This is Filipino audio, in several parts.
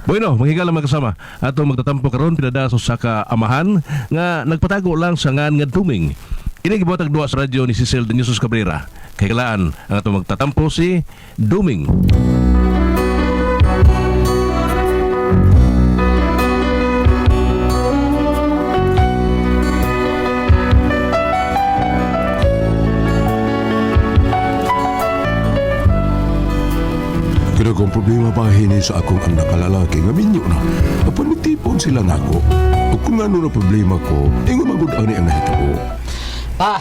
Bueno, manghigala magkasama. Ato magtatampo karon pinadaso sa kaamahan nga nagpatago lang sa ngan nga duming. Ini gibuhatag duwa sa radyo ni Cecil de Jesus Cabrera. Kay kalaan ang ato magtatampo si Duming. Kung problema pa hini sa akong anak kalalaki nga minyo na panitipon sila nako. O kung ano na problema ko, nga magudaan ni ang nahitabo. Pa,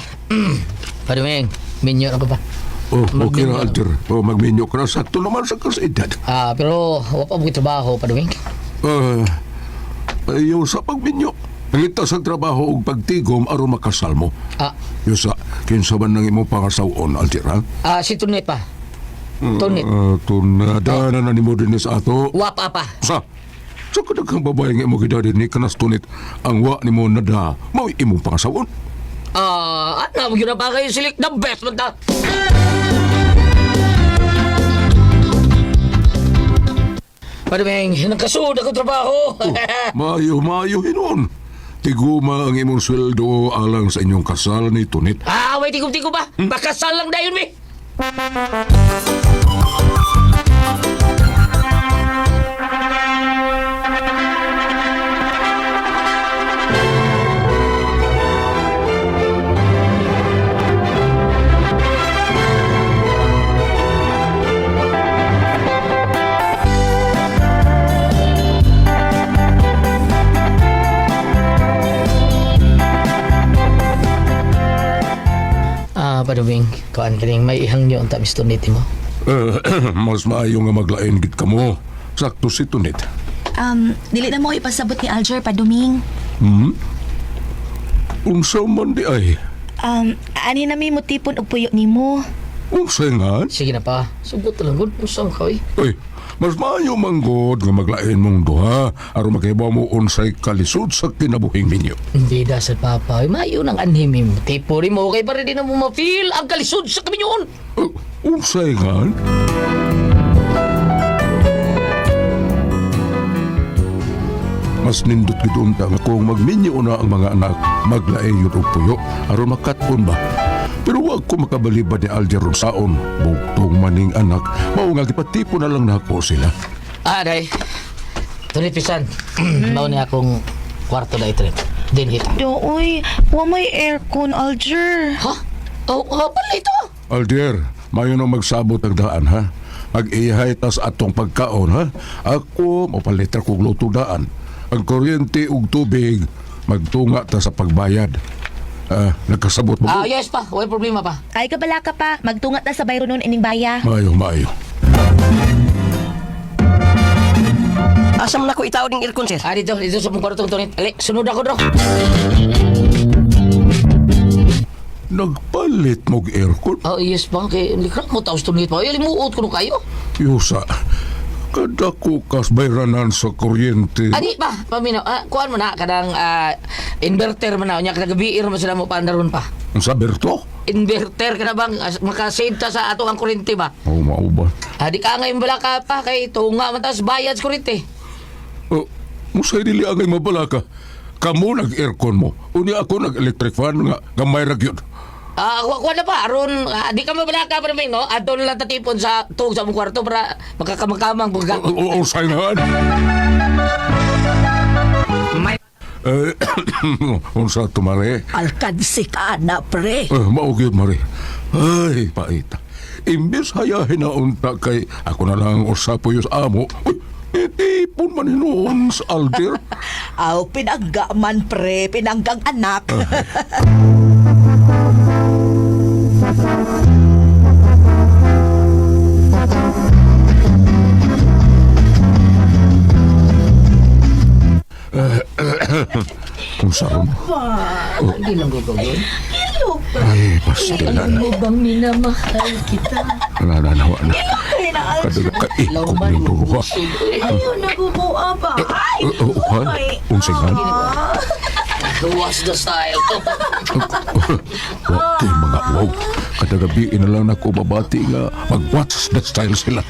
Paduming, minyo na ko pa. Oh, okay Magminyo. na Alter. Oh, magminyo ka na. Sakto naman sa kasidad. Pero wala pa mo trabaho, Paduming. Ayaw sa pagminyo. Nalitas ang trabaho o pagtigom aron makasal mo. Yung sa kinsa man nang imong pangasawon, Alter, ha? Si Tunit pa. Tunit. Tunada na ni mo din sa ato. Wapa pa. Sa kadaghang babae nga mo gidadin ni kanas tunit ang wa ni mo nada mao imong pangasawon. Ano mo yun na ba kayo silik the best man ta? Paduming, nagkasud ako trabaho. Mayo hinon. Tiguma ang imong sweldo alang sa inyong kasal ni tunit. Wait, tigo ba? Makasal lang dayon, mi. Paduming, kuan kaning may ihang nyo ang tamis tunit mo. Mas maayo nga maglain gid kamo. Sakto si tunit. Dili na mo ipasabot ni Alger Paduming. Unsa man di ay? Ani na may mutipon og puyo nimo. Unsa nga? Sige na pa, sugot lang gud usang kay. Uy, mas maayo manggod nga maglain mong duha aron makahibaw mo unsay kalisod sa kinabuhing ninyo. Hindi dasal papa, mayo nang anhimi mo. Tipo rin mo kay para di na mo ma-feel ang kalisod sa kaminyon. Unsay nga? Mas nindot gid unta nga kung magminyo na ang mga anak maglain yun og puyo aron makaton ba. Pero wag ko makabalibad ni Alger ron saon. Bugtong maning anak, mao nga gipatipo na lang nako sila. Day. Tunit pisan. Mao ni akong kwarto na itrip. Din hit. Dooy, wa may aircon Alger. Ha? Pala ito. Alger, mayo na magsabot ang daan ha. Mag-ihay tas atong pagkaon ha. Ako mapalitra kong luto daan. Ang kuryente ug tubig magtunga ta sa pagbayad. Nagkasabot mo? Yes pa. Wala problema pa. Ay kabala ka pa, magtungat na sa bayro nun ining baya. Mayo. Asam na ko itaw ng aircon, sir. Dito sa mong kwartong tunit. Ali, sunod ako dro. Nagpalit mog aircon? Yes pa. Kay likrak mo taos tunit pa. Limuot ko no kayo. Yusa, kada ko kas bayranan sa kuryente. Adi pa. Paminaw. Kuhaan mo na. Kadang inverter mo na. Nya kadagabiir mo sila mo pandaron pa. Ang saber to? Inverter ka na bang makasave ta sa atong ang kurente ba? Mauba. Di ka ngayon bala ka pa kay tunga matas bayad sa kurente. Musay dili angay mabalaka. Kamu nag-aircon mo. Uni ako nag-electric fan nga gamay ra gyud. Kuha na pa. Aron, di ka mabala ka pa namin, no? Doon lang tatipon sa tuog sa mong kwarto para makakamang buga. Sayngan. Unsa tumare? Alkansi ka na, pre. Maugyod mare. Ay, paita. Imbes hayahin na unta kay ako na lang usapo yung amo. Uy, itipon man hinoon sa Alder. Aw, pinangga man, pre. Pinanggang anak. Kung saan? Hindi lang gagawin. Ay, pastilan. Alam mo bang minamahal kita? Nananawa na. Kadaga ka ikot ni Duruha. Ayaw, nagubuha ba? Ay! Unsay nga? What's the style? Wag kay mga wow. Kadagabi na lang ako babati nga mag-watch the style sila.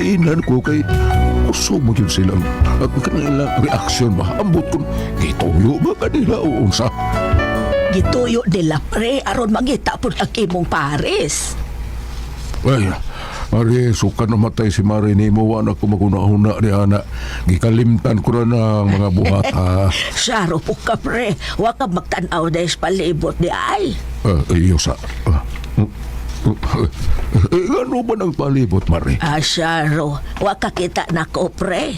giinlan ko kay gusto mo yun silang kanilang reaksyon ba? Ambot kung gituyo ba kanila o unsa? Gituyo nila pre aron mangita pud ang imong pares. Ay, Mari, suka namatay si Mari ni mo, wala ko maguna-una ni Ana. Gikalimtan ko na ng mga buhat, ha? Saro po ka pre, wa ka magtanaw dahil palibot di ay. Iyo sa... ano ba ng palibot, Mari? Saro, wa ka kita na ko pre.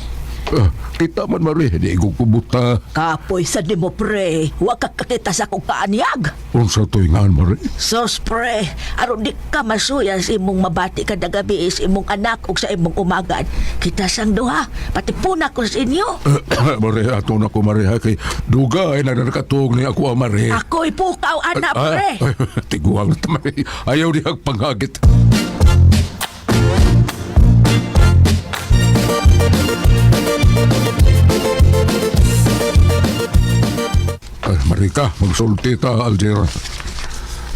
Kita man, Mari, di ko kubuta. Kapoy sa di mo pre, wa ka kakita sa kong kaanyag. Unsa tuingan, Mari? Sos pre, aron di ka masuya sa imong mabati kada gabi sa imong anak ug sa imong umagad. Kita sang duha, pati puna ko sa inyo. Mari, ato na ko, Mari, ha? Kay dugay na nakatog ni ako, Mari. Ako'y pukaw anak pre. Tiguang na, Mari. Ayaw niya panghagit. Marika, magsulti ta, Alger.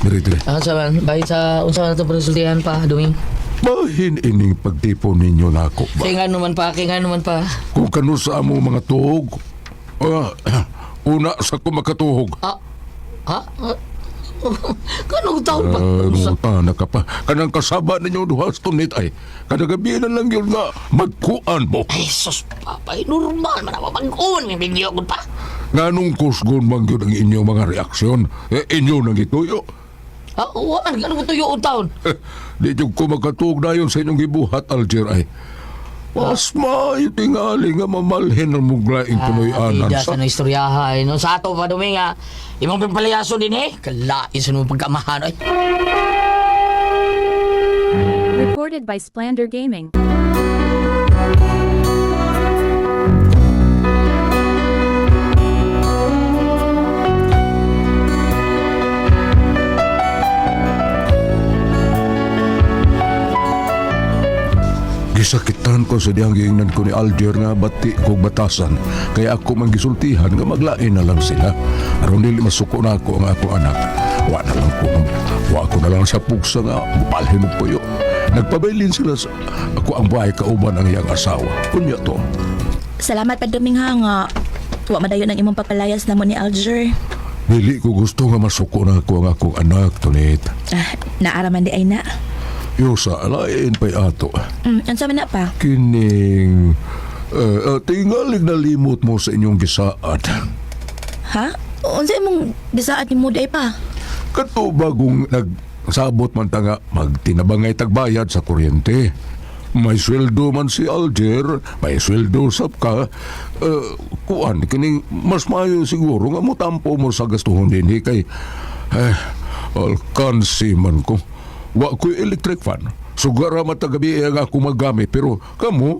Diri. Sa man, bahin sa unsa na to presultihan pa, Duming. Bahin ining pagtipon ninyo na ako ba? Kaya nga naman pa. Kung kano sa amo mga tuhog, una sa kumakatuhog. Ha? Kanong taon pa? Na ka pa. Kanang kasaba ninyo duhas tunit ay. Kada gabi na lang yun nga magkuan mo. Ay, sus, papay, normal man ako mag-uwan, may video ko pa. Nganong kusgon man yun ang inyong mga reaksyon? Inyo nang ituyo. Uwan, ganun ko tuyo ang taon. Di yung kumakatuhog na yun sa inyong gibuhat, Alger ay. Asma, tingali nga mamalhin ang muglaing punoy-anan Ida sa... sa istoryahay. No, sa ato pa, Duming, imong pagpalayaso din Kalain sa nung pagkamahan. Ay. Recorded by Splander Gaming. Gisakitan ko sa diyang giingnan ko ni Alger nga bati kong batasan. Kaya ako manggisultihan nga maglain na lang sila. Aron dili masuko na ako ang ako anak. Wa ko na lang sa pugsa nga mupalhin og puyo. Nagpabailin sila sa ako ang bahay kauban ang iyang asawa. Kunya to. Salamat pa Duming ha nga. Wa madayon ang imong papalayas namo ni Alger. Dili ko gusto nga masuko na ako ang akong anak, Tunit. Naaraman di ay na. Yosa, alain pa'y ato. Ansa man na pa? Kining... tingalig na limot mo sa inyong gisaad. Ha? Unsa imong gisaad ni Muday pa? Kato bagong nagsabot man ta nga magtinabangay tagbayad sa kuryente. May sweldo man si Alger, may sweldo sap ka. Kuan, kining mas mayo siguro nga mutampo mo sa gastuhon din kay... alkansi man ko. Wa ko'y electric fan. Sugara matagabi ang ako magamit. Pero kamo,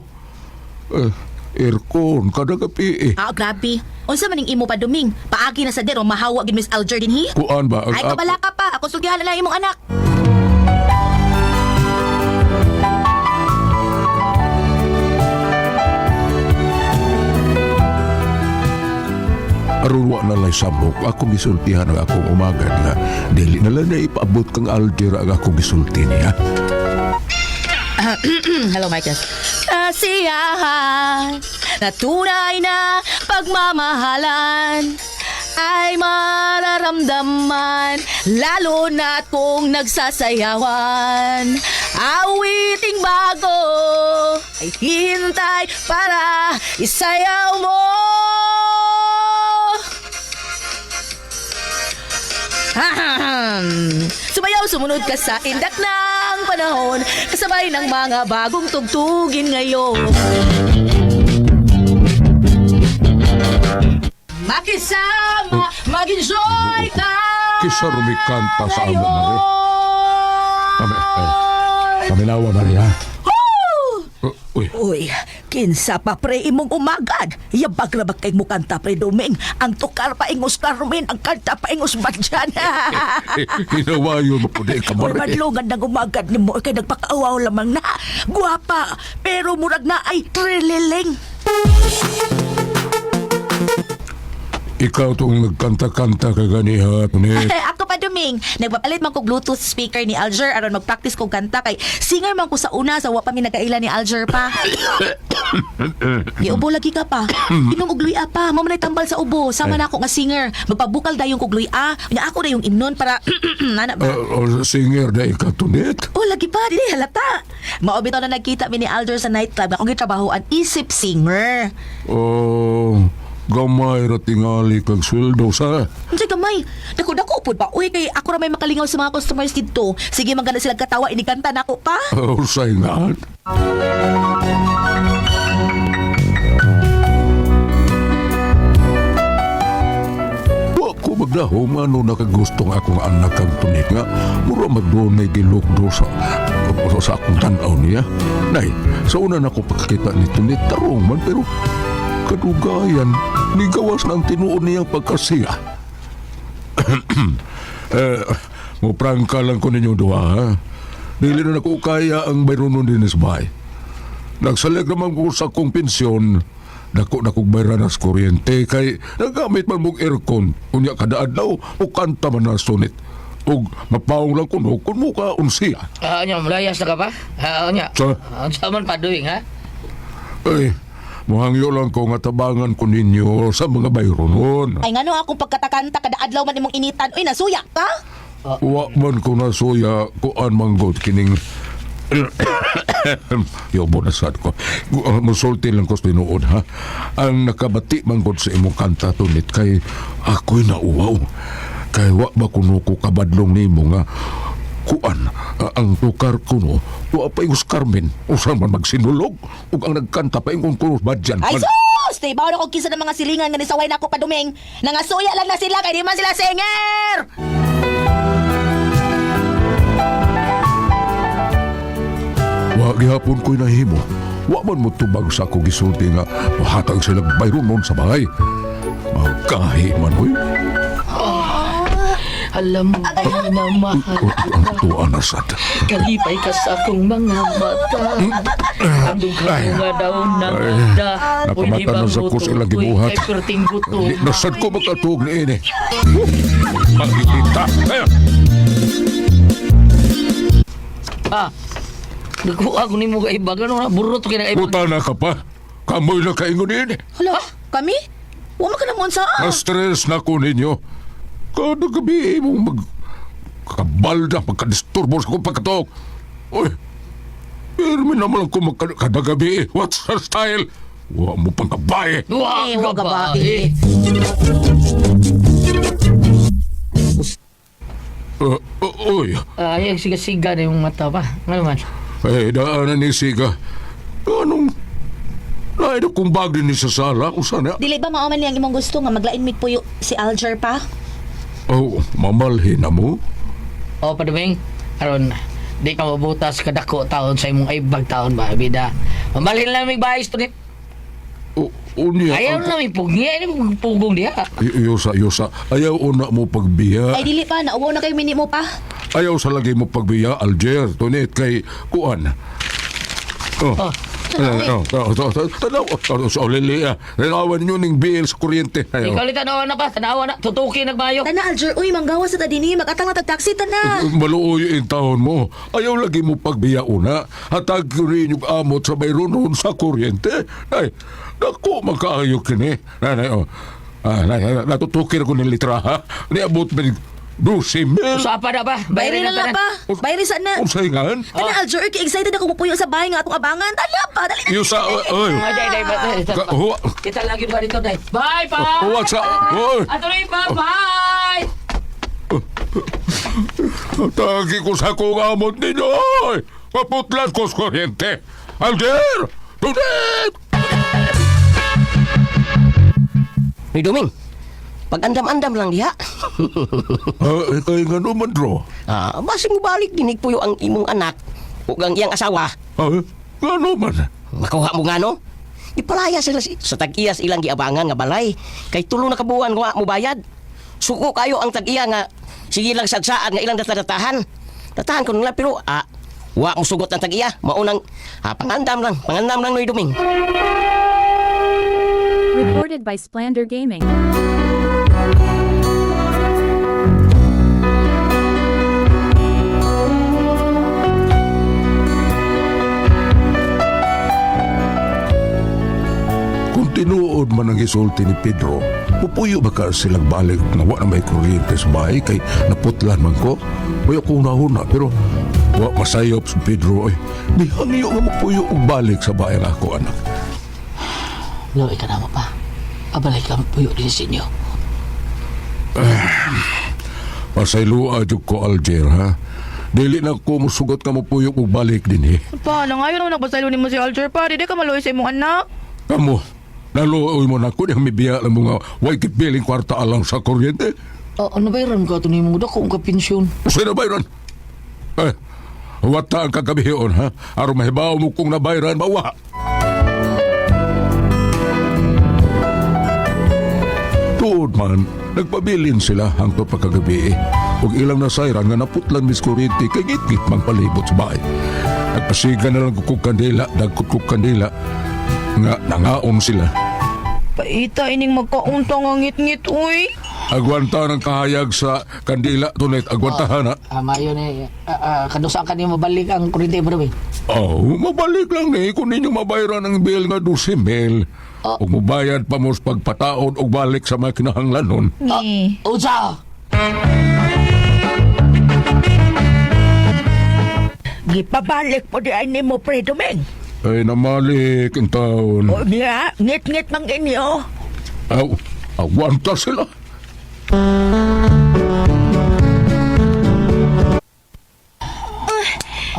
aircon kada gabi Grabe. Unsa man ning imo pa Duming? Paagi na sa dero mahawa gid Miss Alger dinhi. Kuan ba? Ay kabala ka pa. Ako sultihan na lang imong anak. Aron wa na lay sabok, ako gisultihan ang akong umagad nga dili na lang na ipaabot kang Alger ang akong gisulti niya. Hello, Marcus. Kasiyahan na tunay na pagmamahalan ay mararamdaman lalo na kung nagsasayawan. Awiting bago ay hintay para isayaw mo. Sumayaw, sumunod ka sa indak ng panahon, kasabay ng mga bagong tugtugin ngayon. Makisama, mag-enjoy ka. Kisa rumikanta sa amo, Mari. Paminawa, Mari, ha? Uy, Uy, kinsa pa pre imong umagad. Yabag na ba kay mo kanta pre Duming? Ang tukar pa ingos Carmen, ang kanta pa ingos Badyan. hinawayo mo po di ka, Uy, Mari. madlungan na umagad ni mo kay nagpakaawaw lamang na. Guwapa, pero murag na ay trililing. Ikaw tong nagkanta-kanta ka ganiha, Tunit. Ako pa Duming. Duming. Nagpapalit man ko Bluetooth speaker ni Alger aron mag-practice kog kanta kay singer man ko sa una sa wa pa mi nagkaila ni Alger pa. Giubo lagi ka pa. Inom og luya pa. Mao man tambal sa ubo. Sama na ako nga singer. Magpabukal dayon kog luya. Nya ako na yung imnon para nana ba. Singer na ikatunit. Oh, lagi pa, di halata. Mao bitaw na nagkita mi ni Alger sa nightclub. Akong gitrabahoan isip singer. Oh, gamay ra tingali kag sweldo sa. Unsay gamay? Dako-dako pud pa. Uy, kay ako ra may makalingaw sa mga customers dito. Sige maganda sila katawa inikanta nako pa. Usay nga. Wa ko magdahom ano nakagustong akong anak kang tunik nga mura magdunay gilukdo sa akong tanaw niya. Nay, sa una na ko pagkita ni Tunit tarong man pero kadugayan ni gawas ng tinuon niyang pagkasiya. Muprangka lang ko ninyo duha, ha? Dili na ako kaya ang bayronon din sa bahay. Nagsalig naman ko sa kong pensyon, dako na kong bayran sa kuryente, kay nagamit man mong aircon, kunya kada adlaw, o kanta man na sunit. O mapaong lang kuno, kung mukha unsiya. Nya, mulayas na ka pa? Nya. Sa? Sa man pa doing, ha? Ay, muhangyo lang ko nga tabangan ko ninyo sa mga bayronon. Ay ngano akong pagkatakanta kada adlaw man imong initan. Uy, nasuya ka? Wa man ko na suya kuan manggod kining yobo na sad ko. Musulti lang ko sa tinuod, ha. Ang nakabati manggod sa imong kanta Tunit kay ako'y nauwaw. Kay wa ba kuno ko kabadlong nimo nga kuan ang tukar kuno wa pa yung Carmen usan man magsinulog ug ang nagkanta pa yung kuno badyan. Ay sus! Tibaw na kong kisa ng mga silingan nga nisaway na ako pa Duming. Nangasuya lang na sila kay di man sila singer! Wa gihapon ko'y nahimo. Wa man mo tubag sa akong gisulti nga mahatag sila bayronon sa bahay. Magkahi man hoy. Alam mo ba na mahal Ang tuwa na sad. kalipay ka sa akong mga mata. Ang dugha Ay. nga daw na Ay, mata. nakamata na sa kus ilang gibuhat. Ay, perting buto. Di nasad ko makatuog ni ini. Magkikita. Ayun. Ah, nagkuha ko ni mo ka iba. Gano'n na, burot ko kinang iba. Puta na ka pa. Kamoy na kaingon ini. Hala, kami? Wa man ka naman sa... Na-stress na ko ninyo. Kada gabi mong magkabalda, magkadisturbo sa kong pagkatuog. Uy, pero naman ko kada gabi. What's her style? Wa mo pang kabae. Wah, Wag gabae. Uy, Ay, siga-siga na yung mata pa. Ano man? eh, daanan ni Siga. Anong... Naida kong bag din ni sa sala. Kung saan Dili ba maaman niyang imong gusto nga maglain mit puyo si Alger pa? Oh, mamalhin na mo? O, Paduming, aron, di ka mabutas kadako taon sa imong aibag taon ba, bida. Mamalhin lang may bayis to ni. Unya. Ayaw na may pugni, ay pugong diha. Yosa. Ayaw una mo pagbiya. Ay dili pa, nauwaw na kayo mini mo pa. Ayaw sa lagi mo pagbiya, Alger. Tunit kay Kuan. Oh. Tanaw. Sa Olilia. Tanawan nyo ning bill sa kuryente. Ikaw li tanawa na pa, tanawa na, tutuki nagmayo. Tana Alger, uy manggawa sa tadini, magatang na tag-taxi tana. Maluoy yung taon mo. Ayaw lagi mo pagbiya una. Hatag ko rin yung amot sa bayronon sa kuryente. Ay, naku, magkaayo kini. Natutukir ko ng litra, ha? Niabot ba yung 12 mil? Usapa na ba? Bayri na lang pa. Bayri sa na. Kung saingan? Tana Alger, kay excited ako pupuyo sa bahay nga atong abangan. Tala pa, dali. Yusa, oy. Ay, Huwa. kita lagi ba dito, day? Bye, pa! Huwa sa, oy. Ato rin pa, bye! Tagi ko sa kong amot ninyo, oy. Paputlan ko sa kuryente. Alger! Tunit! May Duming, pag-andam-andam lang diha. Kaya nga naman, Dro. Basing mo balik dinig po ang imong anak o ang iyang asawa. Nga naman. Makuha mo nga no? Ipalaya sila sa tag-iya sa ilang giabangan nga balay. Kay tulo na kabuan nga mo bayad. Suko kayo ang tag-iya nga sige lang sagsaan nga ilang datatahan. Datahan ko nila pero wa mo sugot ang tag-iya. Maunang pangandam lang Noy Duming. Recorded by Splander Gaming. man ang isulti ni Pedro, pupuyo ba ka silang balik na wa na may kuryente sa bahay kay naputlan man ko? May ako una pero wa masayop si Pedro ay bihangyo nga mapuyo og balik sa bahay nga ako anak. Luoy ka na mo pa. Abalay ka puyo din sa inyo. Pasaylua jud ko Alger ha. Dili na ko musugot ka mapuyo og balik din eh. Pa, nangayon naman nagbasalo ni mo si Alger pa. Di ka maluoy sa imong anak. Kamu, naluoy mo na ko niyang mibiya lang mga way kipiling kwarta alang sa kuryente. Ano bayran ka ito ni mo dako ka pensyon? Sino bayran? Wata ang kagabihion ha? Aron mahibaw mo kung nabayran bawa. Tuod man, nagpabilin sila hangtod pagkagabi ug ilang nasayran nga naputlan mis kuryente kay gitgit mang palibot sa bahay. Nagpasiga na lang kukog kandila, dagkukog kandila nga nangaon sila. Paita ining magkaunta nga ngit-ngit, uy. Agwanta ng kahayag sa kandila tunay agwantahan ha. Mayo ni kadusaan ka niyo mabalik ang kuryente bro ba? Oh, mabalik lang ni kung ninyo mabayaran ang bill nga 12,000. Ug mubayad pa mo sa pagpataon og balik sa mga kinahanglanon. Ni. Usa! Gipabalik mo di ay ni mo, Pre Domeng. Ay namalik ang taon. O niya, ngit-ngit mang inyo. Aw, agwanta sila.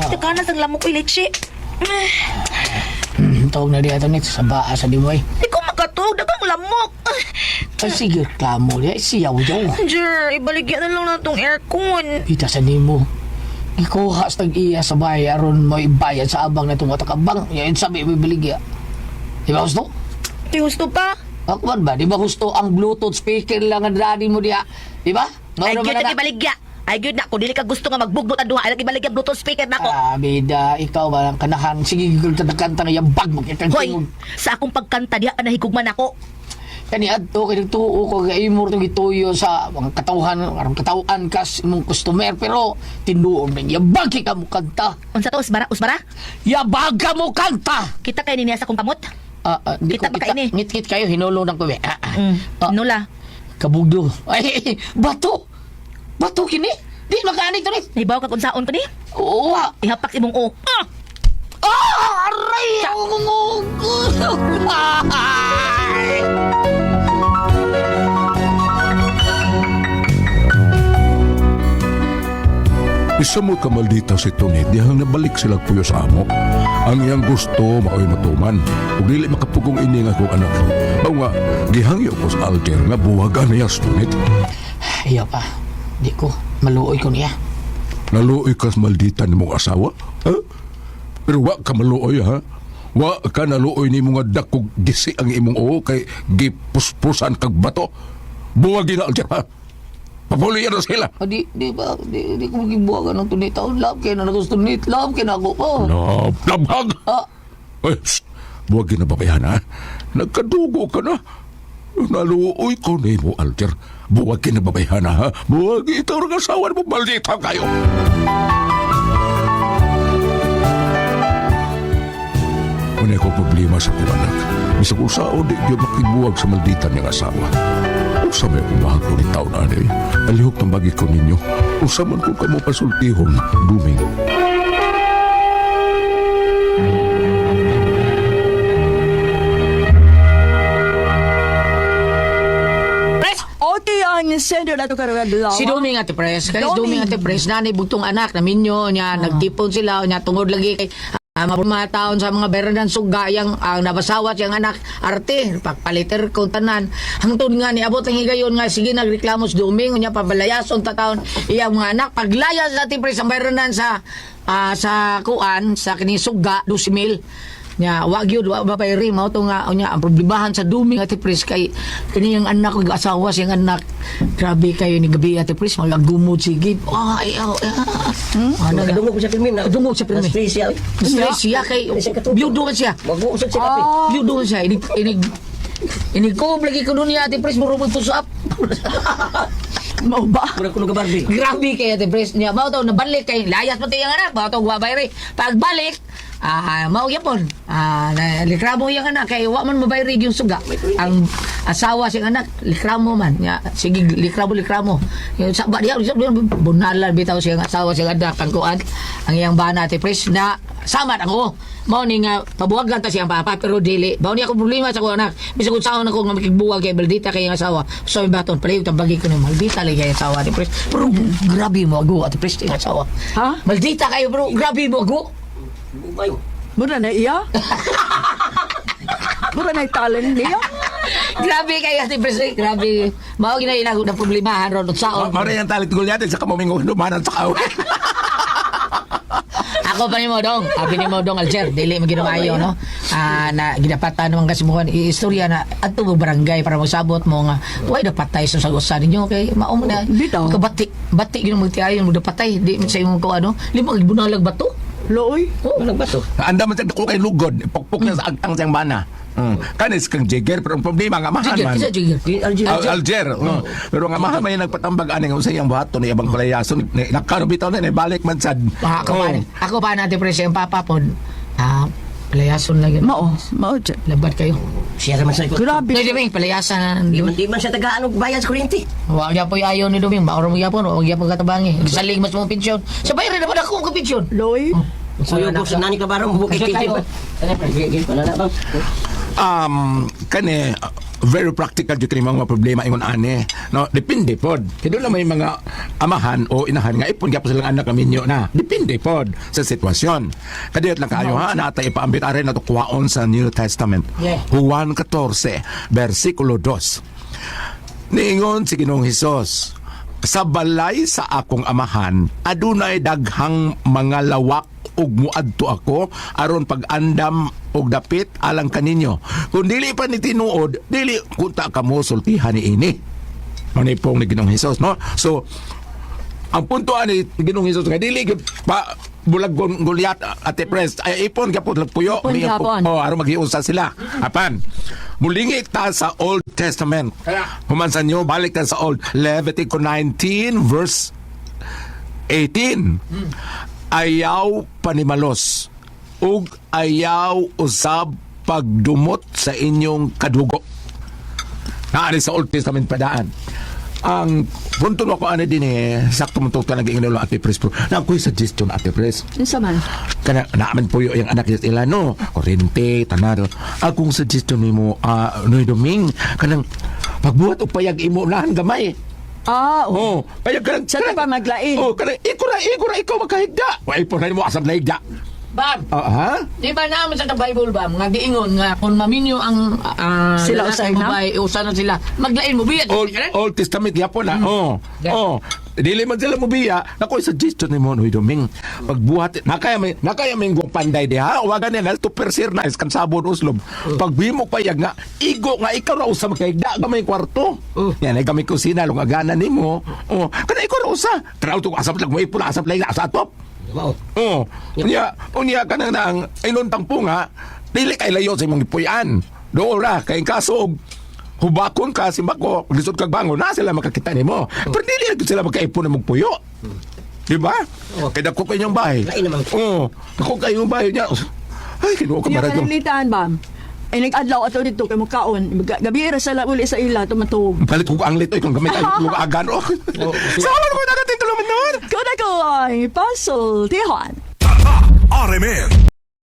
Teka na sang lamok ilitsi. Tawag na diya ito nito sa baa sa Dimoy. Di ko makatog, dagang lamok. Ay sige ka mo diya, siyaw-yaw. Jer, ibaligyan na lang na tong aircon. Pita sa nimo. Ikuha sa tag-iya sa bahay aron mo ibayad sa abang na itong matakabang. Yan sabi ibibiligya. Di ba gusto? Di gusto pa. Akman ba? Di ba gusto ang Bluetooth speaker lang ang daddy mo diya? Di ba? Ay, Mao gyud naman na na- ibaligya. Ay, gyud na. Kung dili ka gusto nga magbugbot ang duha, ay ibaligya Bluetooth speaker na ko. Bida, ikaw ba ang kanahan? Sige, kanta nga yung bag mo. Hoy, sa akong pagkanta diha, nahigugman ako. Kani adto kay nagtuo ko kay imor tong gituyo sa mga katawhan, aron katawhan kas imong customer pero tinuod man yabag ka mo kanta. Unsa to, usbara? Usbara? Yabag ka mo kanta. Kita kay niya sa akong kamot? Di Kita ko pa kaini. ngit-ngit kayo hinulong nang ko be. Nula. Kabugdo. Ay, bato. Bato kini. Di makani to ni. Nahibaw ka kung saon ko ni? Oo. Ihapak si imong o. Aray! Ay! Isa mo kamaldita si Tony, dihang nabalik sila puyo sa amo. Ang iyang gusto, maoy matuman. Ug dili makapugong ini nga kong anak. Baw nga, gihangyo ko sa Alger nga buwagan niya sa Tony. Iya pa. Di ko. Maluoy ko niya. Naluoy ka sa maldita ni mong asawa? Ha? Pero wa ka maluoy ha? Wa ka naluoy ni mga dakog gisi ang imong oo kay gipuspusan kag bato. Buwagin na Alger ha? Papulian na sila. Di ba? Di ko magibuwagan ng tunay taon. Love kayo na nagusto nit. Love kayo na ako pa. Labag! Ay, psst! Buwagin na babayan ha? Nagkadugo ka na. Naluoy ko ni mo Alger. Buwagin na babayan ha? Buwagin ito ang asawa mo. Maldita kayo! Muna ko problema sa kong anak. Bisag usao di yun makibuwag sa maldita niyang asawa. Usa may umahag ko ni taon na ni. Alihok ng bagi ko ninyo. Usa man ko kamo pasultihon, Duming. Okay, ang sender na ito karoon lang. Si Duming Ate Pres. Kaya si Duming Ate Pres. Nanay bugtong anak na minyo niya. Nagtipon sila. Niya tungod lagi kay mga taon sa mga beranan suga yang ang nabasawat yang anak arte pagpaliter kung tanan hangtod nga ni abot ang higayon nga sige nagreklamo si Duming nya pabalayason ta taon iyang mga anak paglayas sa Ate Pres ang beranan sa kuan sa kini suga 12,000 nya wa gyud wa papayri mao to nga nya ang problemahan sa Duming Ate Pres kay kini yung anak ug asawa siyang anak grabe kayo ni gabi Ate Pres magagumod sige ay ano Kadungog ko sa pirmin. Kadungog sa pirmin. Special. stress siya kay biyudo ka siya Mag-uusap siya kape. biyudo ka siya inig ko lagi ko nun niya Ate Pres muro mo puso up Mau ba? Mura ko ng Barbie. grabe kay Ate Pres niya bao to nabalik kay layas pati yung anak bao to guwabayri pagbalik mao gyapon. Likramo yang anak kay wa man mabayrig yung suga. Ang asawa sing anak likramo man. Ya, sige likramo. Yung sa ba diya bunalan bitaw siyang asawa sing anak ang kuan. Ang iyang bana ti pres na samad ako. Mao ni nga pabuwagan ta siyang papa pero dili. Mao ni ako problema sa ko anak. Bisag kun saon ako nga makigbuwag kay baldita kay ang asawa. So baton palayo tabagi ko ni maldita lagi kay asawa ti pres. Pero grabe mo ago ti pres ti asawa. Ha? Maldita kayo bro, grabe mo ago. Mura na iya? Mura na talent niya? Grabe kayo ati pres, grabe. Mao gina na problemahan ron saon. Mara yung talit gulyatin sa kamumingo dumanan sa kawe. Ako pa ni mo dong, abi ni mo dong Alger, dili mo ginawayo no. Na ginapatan naman kasi mo istorya na adto mo barangay para magsabot mo nga way dapat tayo sa sagusan ninyo kay mao na Bitaw. kabati gyud mo tiayon mo dapat tay di sa imong ko ano, limo bunalag bato. Looy. Walang bato. Anda man ko kay lugod, pukpuk na sa agtang siyang bana. Kanis kang Jigger pero ang problema nga mahan Jigger, man. kisa jigger. Alger. Pero nga mahan may nagpatambag ani nga usay ang buhaton ni abang palayason. Nakano bitaw na balik man sad. Ako pa natin pres yung papa pod. Palayason lagi. Mao dyan. Labat kayo. Siya naman sa ikot. Grabe. Ngay Duming, palayasan. Di man siya tagaan og bayan sa kuryente. Huwag niya po yung ayaw ni Duming. Mauro mo yapon. Huwag niya po katabangi. Saling mas mong pensyon. Sa bayan rin naman ako ang pensyon. Looy. Suyo ko sa nani ka barong bukit Kayo. pa. Kani very practical jud kini mga problema ingon ani no depende pod kay na may mga amahan o inahan nga ipon gyapon silang anak kaminyo na depende pod sa sitwasyon kadiyot lang kayo ha natay ipaambit are na to kuwaon sa New Testament Yeah. Juan 14 versikulo 2 niingon si Ginoong Hesus sa balay sa akong amahan adunay daghang mga lawak ug muadto ako aron pag-andam og dapit alang kaninyo. Kung dili pa ni tinuod, dili kunta ka mo sultihan ni ini. Manipong ni Ginoong Hesus, no? So, ang punto ani Ginoong Hesus nga dili gyud pa bulag Goliath ate pres ay ipon gyapon puyo Ipon gyapon. aron maghiusa sila. Apan mulingi ta sa Old Testament. Humansan nyo balik ta sa Old Leviticus 19 verse 18. Ayaw panimalos ug ayaw usab pagdumot sa inyong kadugo. Naani sa Old Testament padaan. Ang punto mo ko ano din sakto mo tuto naging inulo ate pres pro. Na ako'y suggestion ate pres. Isa man. Kana naaman po yung anak niya sila no. Korente, tanado. Akong suggestion nimo Noy Doming kanang pagbuhat og payag imo lahan gamay. Oo. Payag kanang Siya pa maglain. kanang ikaw makahigda. Wa ipon na mo asam na higda. Bam! Ha? Di ba naman sa Bible ba, mga giingon nga kung maminyo ang Sila usay na? usa na sila, maglain mo biyat. Old Testament yapon na. Oh. Dili man sila mobiya. Nakoy suggestion ni mo Noy Doming. Pagbuhat nakaya may gong panday di ha. Wagan nila to persir na kan sabon uslob. Pagbimo payag nga igo nga ikaw ra usa makahigda gamay kwarto. Yan ay gamay kusina lungagana nimo. Oh, kana ikaw ra usa. Traw to asap lang mo ipon asap lang sa atop. Wow. Oh, unya ka nang nang inuntang punga, dili kay layo sa imong ipuyan. Doon ra kay kaso hubakon ka si Mako, lisod kag bangon na sila makakita nimo. Pero dili na sila magkaipon ng puyo. Di ba? Kay dako kay inyong bahay. Lain naman. Oh, dako kay inyong bahay niya. Ay, kinuha ko Kaya maradyo. kanilitaan ba? Ay nag-adlaw ato dito kay mukaon. Gabi ra sala uli sa ila tumatog. Palit ko ang lito kung gamit ay lugagan. Oh. Saan mo na natin tulumin noon? Kuna ko ay puzzle, Tihan. RMN